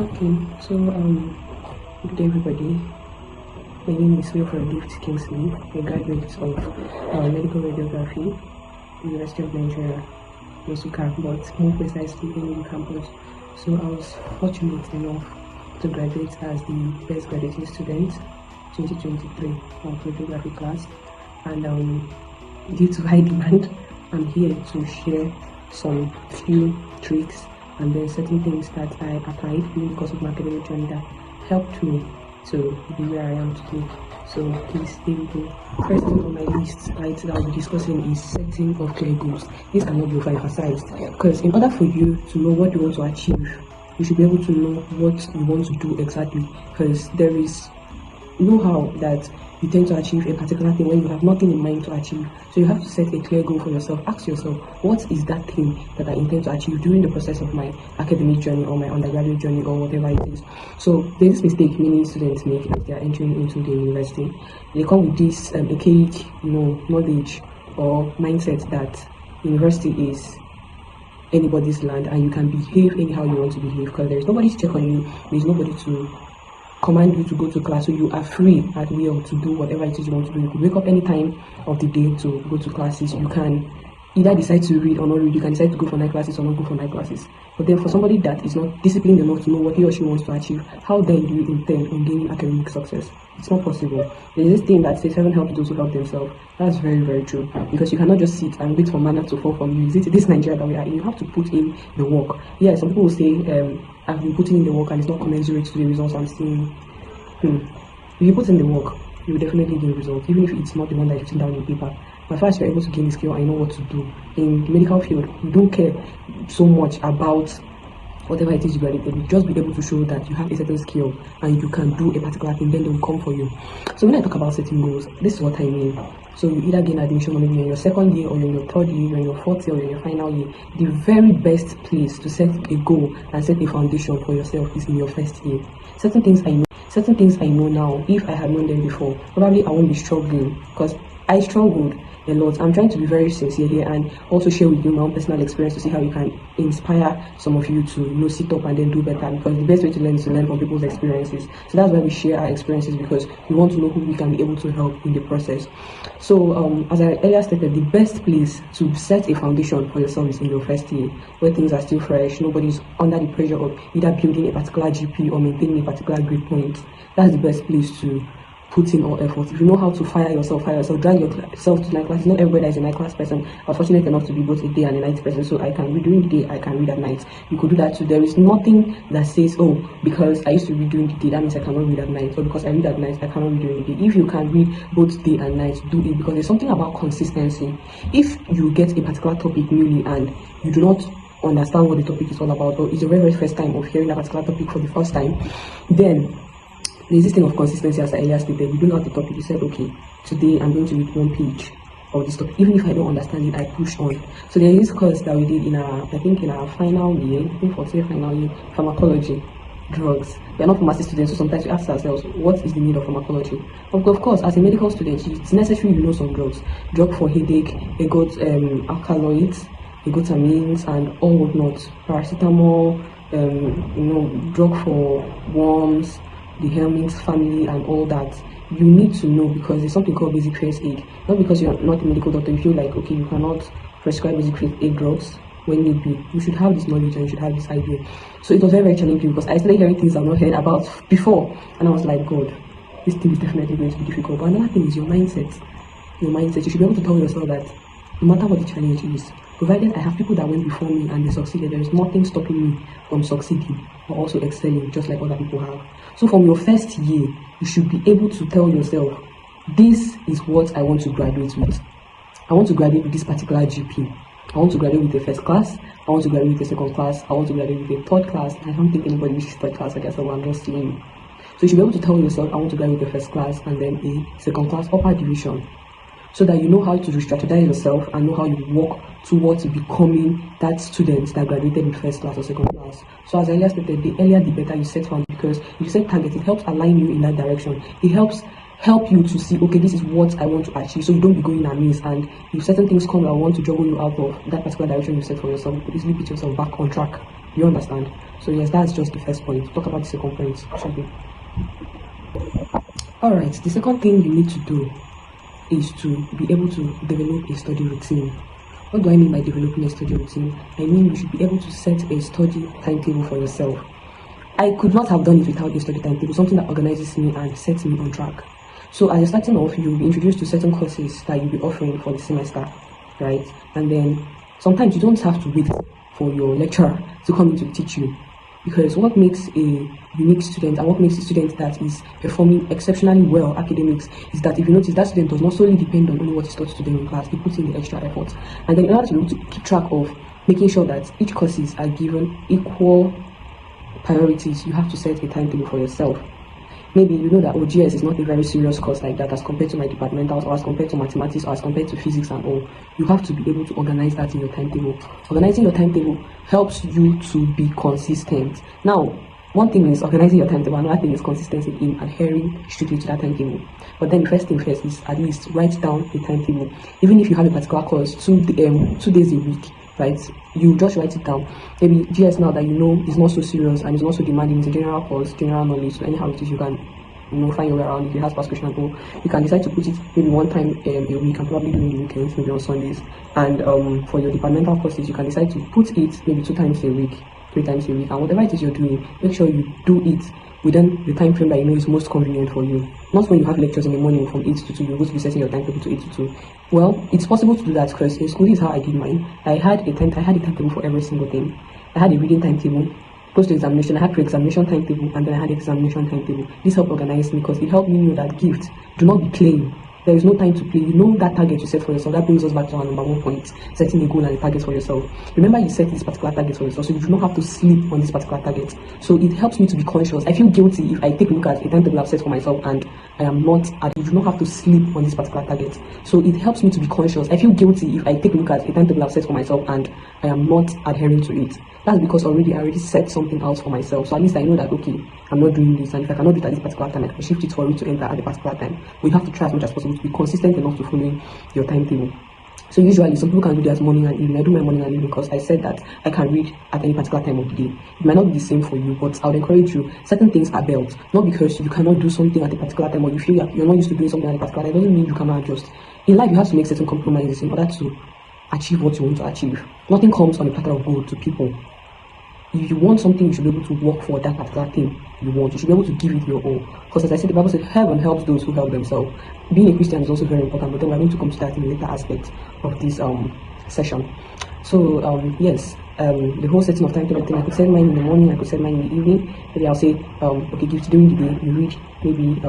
Okay, so good day everybody. My name is Wilfred Kingsley, a graduate of medical radiography, University of Nigeria, Nsukka, but more precisely in the campus. So I was fortunate enough to graduate as the best graduating student 2023 of radiography class, and due to high demand, I'm here to share some few tricks and then certain things that I applied during the course of my academic journey that helped me to be where I am today. So please stay with me. First thing on my list, right, that I'll be discussing is setting of clear goals. This cannot be overemphasized because in order for you to know what you want to achieve, you should be able to know what you want to do exactly, because there is know-how that you tend to achieve a particular thing when you have nothing in mind to achieve. So you have to set a clear goal for yourself. Ask yourself, what is that thing that I intend to achieve during the process of my academic journey or my undergraduate journey or whatever it is. So there's this mistake many students make as they are entering into the university. They come with this archaic, knowledge or mindset that university is anybody's land and you can behave anyhow you want to behave, because there is nobody to check on you, there is nobody to command you to go to class, so you are free at will to do whatever it is you want to do. You could wake up any time of the day to go to classes. You can either decide to read or not read. You can decide to go for night classes or not go for night classes. But then for somebody that is not disciplined enough to know what he or she wants to achieve, how then do you intend on gaining academic success? It's not possible. There's this thing that says heaven helps those who help themselves. That's very, very true, because you cannot just sit and wait for manna to fall from you. Is it this Nigeria that we are in? You have to put in the work. Yeah, some people will say I've been putting in the work and it's not commensurate to the results I'm seeing. If you put in the work, you will definitely gain results, even if it's not the one that you've written down in paper. But as far as you're able to gain the skill and you know what to do in the medical field, you don't care so much about whatever it is you graduated. You just be able to show that you have a certain skill and you can do a particular thing, then they will come for you. So when I talk about setting goals, this is what I mean. So you either gain admission or maybe you're in your second year or you're in your third year, you're in your fourth year or you're in your final year. The very best place to set a goal and set a foundation for yourself is in your first year. Certain things I know now, if I had known them before, probably I won't be struggling, because I struggled a lot. I'm trying to be very sincere here and also share with you my own personal experience to see how you can inspire some of you to sit up and then do better, because the best way to learn is to learn from people's experiences. So that's why we share our experiences, because we want to know who we can be able to help in the process. So as I earlier stated, the best place to set a foundation for yourself is in your first year, where things are still fresh, nobody's under the pressure of either building a particular GP or maintaining a particular grade point. That's the best place to put in all effort. If you know how to fire yourself, drag yourself to night class. Not everybody is a night class person. I was fortunate enough to be both a day and a night person, so I can read during the day, I can read at night. You could do that too. There is nothing that says, oh, because I used to read during the day, that means I cannot read at night, or because I read at night, I cannot read during the day. If you can read both day and night, do it, because there's something about consistency. If you get a particular topic newly and you do not understand what the topic is all about, or it's your very first time of hearing a particular topic for the first time, then there's this thing of consistency. As I earlier stated, you don't know the topic, you said, okay, today I'm going to read one page of this topic. Even if I don't understand it, I push on. So there is this course that we did in our final year, final year, pharmacology, drugs. We are not pharmacy students, so sometimes we ask ourselves, what is the need of pharmacology? Of course, as a medical student, it's necessary you know some drugs. Drug for headache, you got alkaloids, you got amines and all whatnot, paracetamol, drug for worms, the Helminth's family and all that. You need to know, because there's something called basic first aid. Not because you're not a medical doctor, you feel like, okay, you cannot prescribe basic first aid drugs when need be. You should have this knowledge and you should have this idea. So it was very, very challenging, because I started hearing things I've not heard about before, and I was like, God, this thing is definitely going to be difficult. But another thing is your mindset. You should be able to tell yourself that no matter what the challenge is, provided I have people that went before me and they succeeded, there is nothing stopping me from succeeding or also excelling just like other people have. So from your first year, you should be able to tell yourself, this is what I want to graduate with. I want to graduate with this particular GP. I want to graduate with a first class. I want to graduate with a second class. I want to graduate with a third class. I don't think anybody wishes third class, I guess, so I'm just saying. So you should be able to tell yourself, I want to graduate with a first class and then a second class upper division, so that you know how to re-strategize yourself and know how you work towards becoming that student that graduated with first class or second class. So as I earlier stated, the earlier the better you set one, because if you set targets, it helps align you in that direction. It help you to see, okay, this is what I want to achieve, so you don't be going amiss, and if certain things come that want to juggle you out of that particular direction you set for yourself, you could easily put yourself back on track. Do you understand? So yes, that's just the first point. Talk about the second point, shall we? Alright, the second thing you need to do is to be able to develop a study routine. What do I mean by developing a study routine? I mean you should be able to set a study timetable for yourself. I could not have done it without a study timetable, something that organizes me and sets me on track. So as you're starting off, you'll be introduced to certain courses that you'll be offering for the semester, right? And then sometimes you don't have to wait for your lecturer to come in to teach you. Because what makes a unique student and what makes a student that is performing exceptionally well academics is that if you notice that student does not solely depend on only what is taught to them in class, they put in the extra effort. And then in order to be able to keep track of making sure that each courses are given equal priorities, you have to set a timetable for yourself. Maybe you know that OGS is not a very serious course like that as compared to my departmentals or as compared to mathematics or as compared to physics and all. You have to be able to organize that in your timetable. Organizing your timetable helps you to be consistent. Now, one thing is organizing your timetable, another thing is consistency in adhering strictly to that timetable. But then the first thing first is at least write down a timetable. Even if you have a particular course 2 days a week, right? You just write it down. Maybe GS now that you know is not so serious and is not so demanding, it's a general course, general knowledge. So anyhow it is, you can find your way around. If you have past question and all, you can decide to put it maybe one time a week and probably during the weekends, maybe on Sundays. And for your departmental courses, you can decide to put it maybe 2 times a week, 3 times a week, and whatever it is you're doing, make sure you do it within the time frame that you know is most convenient for you. Not when you have lectures in the morning from 8 to 2, you're going to be setting your timetable to 8 to 2. Well, it's possible to do that because in school, this is how I did mine. I had a timetable for every single thing. I had a reading timetable, post-examination, I had pre-examination timetable, and then I had examination timetable. This helped organize me because it helped me know that gift, do not be playing. There is no time to play. You know that target you set for yourself. That brings us back to our number 1 point, setting a goal and a target for yourself. Remember, you set this particular target for yourself, so you do not have to sleep on this particular target. So it helps me to be conscious. I feel guilty if I take a look at a timetable I've set for myself and I am not, you do not have to sleep on this particular target. So it helps me to be conscious. I feel guilty if I take a look at a timetable I've set for myself and I am not adhering to it. That's because I already set something else for myself. So at least I know that, okay, I'm not doing this, and if I cannot do it at this particular time, I can shift it for it to enter at the particular time. But you have to try as much as possible to be consistent enough to following your timetable. So usually some people can do that morning and evening. I do my morning and evening because I said that I can read at any particular time of the day. It might not be the same for you, but I would encourage you. Certain things are built, not because you cannot do something at a particular time or you feel like you're not used to doing something at a particular time. It doesn't mean you cannot adjust. In life, you have to make certain compromises in order to achieve what you want to achieve. Nothing comes on a platter of gold to people. If you want something, you should be able to work for that particular thing you want. You should be able to give it your all. Because as I said, the Bible said, heaven helps those who help themselves. Being a Christian is also very important, but then we're going to come to that in a later aspect of this session. So yes, the whole setting of timetable thing, I could set mine in the morning, I could set mine in the evening. Maybe I'll say, okay, gift during the day, you read maybe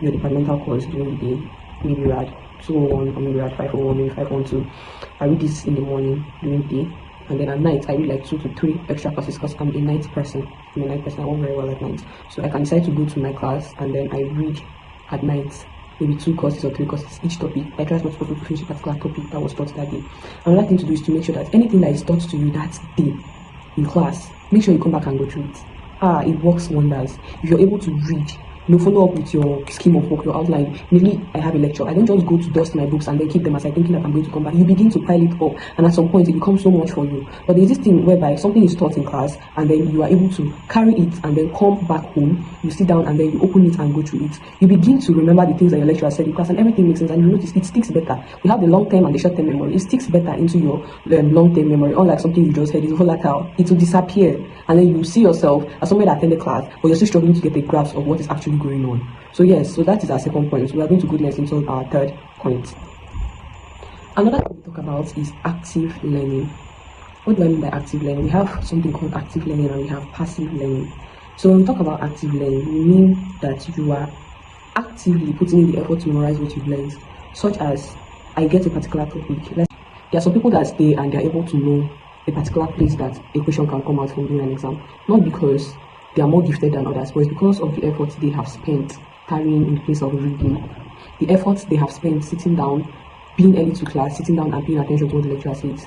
your departmental course during the day, maybe you read 201 or maybe you read 501, maybe 512. I read this in the morning during the day. And then at night, I read like 2 to 3 extra classes because I'm a night person. I work very well at night. So I can decide to go to my class and then I read at night, maybe 2 courses or 3 courses, each topic. I try as much as possible to finish a particular topic that was taught that day. Another thing to do is to make sure that anything that is taught to you that day in class, make sure you come back and go through it. It works wonders. If you're able to read, follow up with your scheme of work, your outline. Maybe I have a lecture. I don't just go to dust my books and then keep them aside thinking that I'm going to come back. You begin to pile it up, and at some point it becomes so much for you. But there's this thing whereby something is taught in class and then you are able to carry it and then come back home, you sit down and then you open it and go through it. You begin to remember the things that your lecturer said in class and everything makes sense, and you notice it sticks better. We have the long-term and the short-term memory. It sticks better into your long-term memory, unlike something you just heard is volatile. It will disappear and then you see yourself as somebody that attended class, but you're still struggling to get a grasp of what is actually going on. So yes, so that is our second point. We are going to go next into our third point. Another thing we talk about is active learning. What do I mean by active learning? We have something called active learning and we have passive learning. So when we talk about active learning, we mean that you are actively putting in the effort to memorize what you've learned, such as I get a particular topic. There are some people that stay and they're able to know a particular place that a question can come out from during an exam, not because they are more gifted than others, but it's because of the efforts they have spent carrying in place of reading, the efforts they have spent sitting down, being early to class, sitting down and paying attention to what the lecturer says.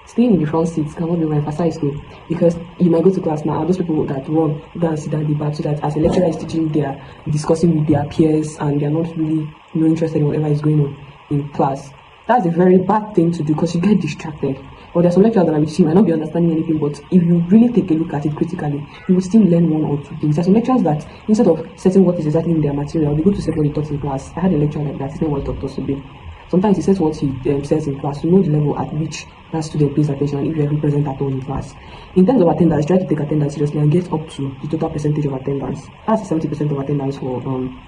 Staying in the front seats cannot be emphasized though, because you might go to class now and those people that run go and sit down at the back, so that as a lecturer is teaching, they are discussing with their peers and they are not really interested in whatever is going on in class. That's a very bad thing to do because you get distracted. Or there are some lecturers that are which you might not be understanding anything, but if you really take a look at it critically, you will still learn one or two things. There are some lecturers that instead of setting what is exactly in their material, they go to set what he taught in class. I had a lecturer like that. His name was Dr. Sube. Sometimes he says what he says in class to know the level at which that student pays attention and if you ever present at all in class. In terms of attendance, try to take attendance seriously and get up to the total percentage of attendance. That's 70% of attendance for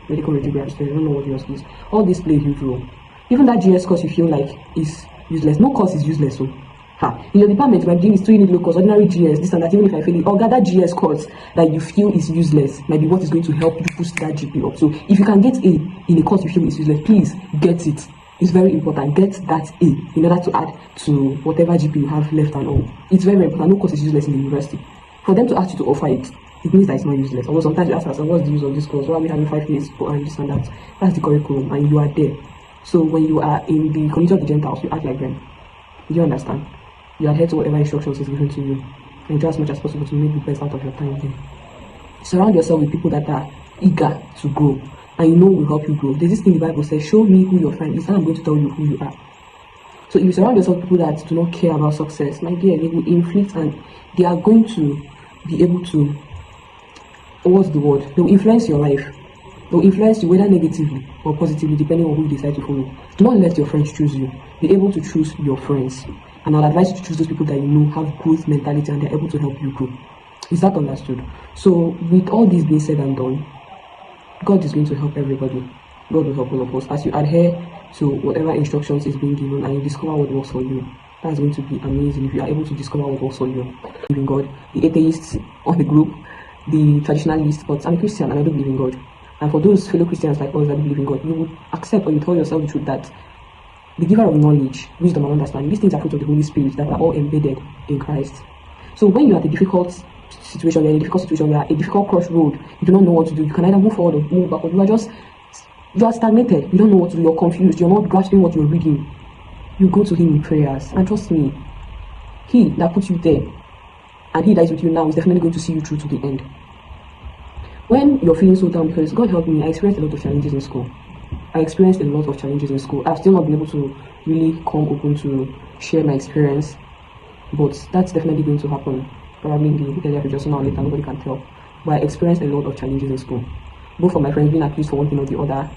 medical radiography students. I don't know what yours is. All this play a huge role. Even that GS course you feel like is useless. No course is useless. So, in your department, my doing is 3 unit low course, ordinary GS, this and that, even if I fail it, or that GS course that you feel is useless might be what is going to help you boost that GP up. So if you can get A in a course you feel is useless, please get it. It's very important. Get that A in order to add to whatever GP you have left and all. It's very, very important. No course is useless in the university. For them to ask you to offer it, it means that it's not useless. Although sometimes you ask us, what's the use of this course? Why are we having 5 years and this and that? That's the curriculum and you are there. So when you are in the community of the Gentiles, you act like them. Do you understand? You adhere to whatever instructions is given to you and try as much as possible to make the best out of your time there. Surround yourself with people that are eager to grow and you know will help you grow. There's this thing the Bible says, show me who your friend is and I'm going to tell you who you are. So if you surround yourself with people that do not care about success, my dear, they will inflict and they are going to be able to, what's the word? They will influence your life. They will influence you whether negatively or positively depending on who you decide to follow. Do not let your friends choose you. Be able to choose your friends. And I'll advise you to choose those people that you know have growth mentality and they're able to help you grow. Is that understood? So with all this being said and done, God is going to help everybody. God will help all of us. As you adhere to whatever instructions is being given and you discover what works for you, that's going to be amazing if you are able to discover what works for you. Believe in God. The atheists on the group, the traditionalists, but I'm a Christian and I don't believe in God. And for those fellow Christians like us that believe in God, you would accept or you tell yourself the truth that the giver of knowledge, wisdom, and understanding, these things are fruit of the Holy Spirit that are all embedded in Christ. So when you are at a difficult situation, you're in a difficult situation, you're at a difficult crossroad, you do not know what to do, you can either move forward or move backward, you are stagnated, you don't know what to do, you're confused, you're not grasping what you're reading. You go to him in prayers, and trust me, he that puts you there, and he that is with you now is definitely going to see you through to the end. When you're feeling so down, because God help me, I experienced a lot of challenges in school. I've still not been able to really come open to share my experience, but that's definitely going to happen. Probably in the earlier future, sooner or later, nobody can tell. But I experienced a lot of challenges in school. Both for my friends being accused for one thing or the other,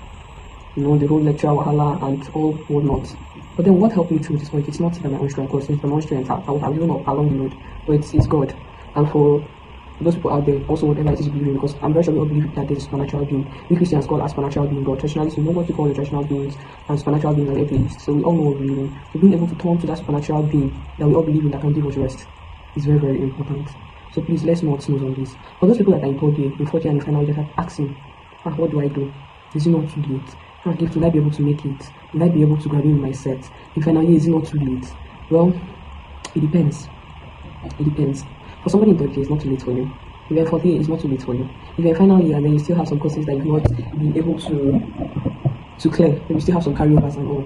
the whole lecture, wahala, and all whatnot. But then what helped me through this point, it's not by my own strength, because it's by my own strength, I would have given up along the road, but it's God. And for those people out there, also whatever it is you believe in, because I'm very sure we all believe that there's a supernatural being. We Christians call us supernatural being God. Traditionalists, we know what we call the traditional beings and supernatural beings and atheists. So we all know what we believe in. So being able to turn to that supernatural being that we all believe in that can give us rest is very, very important. So please, let's not snooze on this. For those people that are in 4th year, and in final year, just ask him, what do I do? Is it not too late? Will I be able to make it? Will I be able to graduate with my set? In final year, is it not too late? Well, it depends. It depends. For somebody in 3rd year, it's not too late for you. If you're in 4th year, it's not too late for you. If you're in final year and then you still have some courses that you've not been able to clear, then you still have some carryovers and all,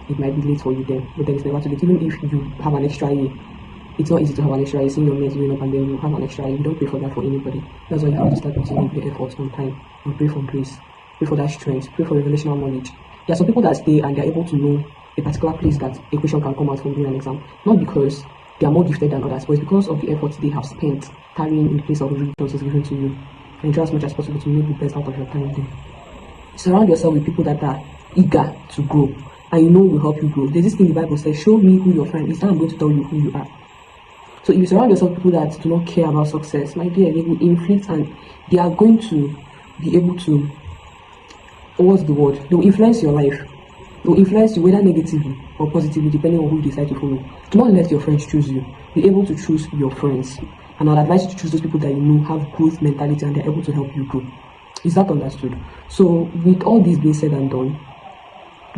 it might be late for you then. But then it's never too late. Even if you have an extra year, it's not easy to have an extra year. Seeing your mates going up and then you have an extra year, you don't pray for that for anybody. That's why you have to start putting in the efforts on time and pray for grace. Pray for that strength. Pray for revelational knowledge. There are some people that stay and they're able to know a particular place that a question can come out from during an exam. Not because they are more gifted than others, but it's because of the efforts they have spent carrying in the place of resources given to you. And try as much as possible to make the best out of your time there. Surround yourself with people that are eager to grow and you know will help you grow. There's this thing the Bible says, show me who your friend is and I'm going to tell you who you are. So if you surround yourself with people that do not care about success, my dear, they will inflict and they are going to be able to, what's the word? They will influence your life. They will influence you whether negatively or positively depending on who you decide to follow. Do not let your friends choose you. Be able to choose your friends. And I'll advise you to choose those people that you know have growth mentality and they're able to help you grow. Is that understood? So with all this being said and done,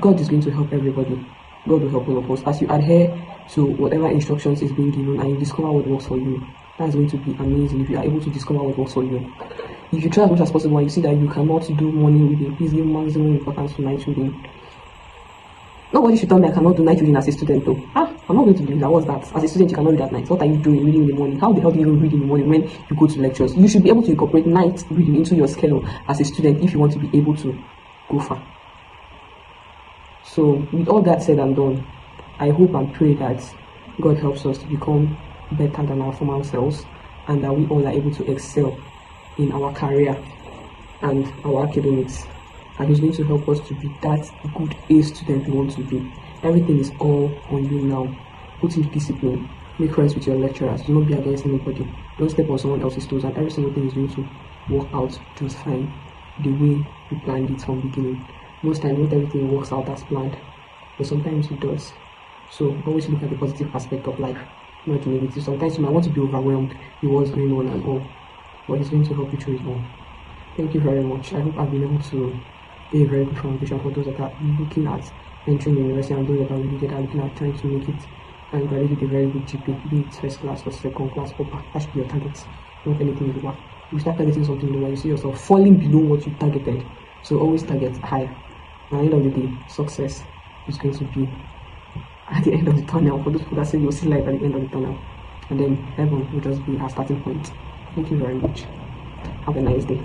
God is going to help everybody. God will help all of us. As you adhere to whatever instructions is being given and you discover what works for you, that's going to be amazing if you are able to discover what works for you. If you try as much as possible and you see that you cannot do morning reading, please give maximum importance to night reading. Nobody should tell me I cannot do night reading as a student though. I'm not going to do that. What's that? As a student, you cannot read at night. What are you doing reading in the morning? How the hell do you even read in the morning when you go to lectures? You should be able to incorporate night reading into your schedule as a student if you want to be able to go far. So with all that said and done, I hope and pray that God helps us to become better than our former selves, and that we all are able to excel in our career and our academics. And He's going to help us to be that good A student we want to be. Everything is all on you now. Put in discipline. Make friends with your lecturers. Do not be against anybody. Don't step on someone else's toes, and every single thing is going to work out just fine the way you planned it from the beginning. Most times, not everything works out as planned, but sometimes it does. So always look at the positive aspect of life, not the negative. Sometimes you might want to be overwhelmed with what's going on and all, but He's going to help you through it all. Thank you very much. I hope I've been able to be a very good foundation for those that are looking at entering university and those that are looking at trying to make it and graduate with a very good GPA, be it first class or second class, or that should be your target, not anything lower. If you start targeting something lower, you see yourself falling below what you targeted. So always target higher. At the end of the day, success is going to be at the end of the tunnel. For those people that say you'll see light at the end of the tunnel, and then heaven will just be our starting point. Thank you very much. Have a nice day.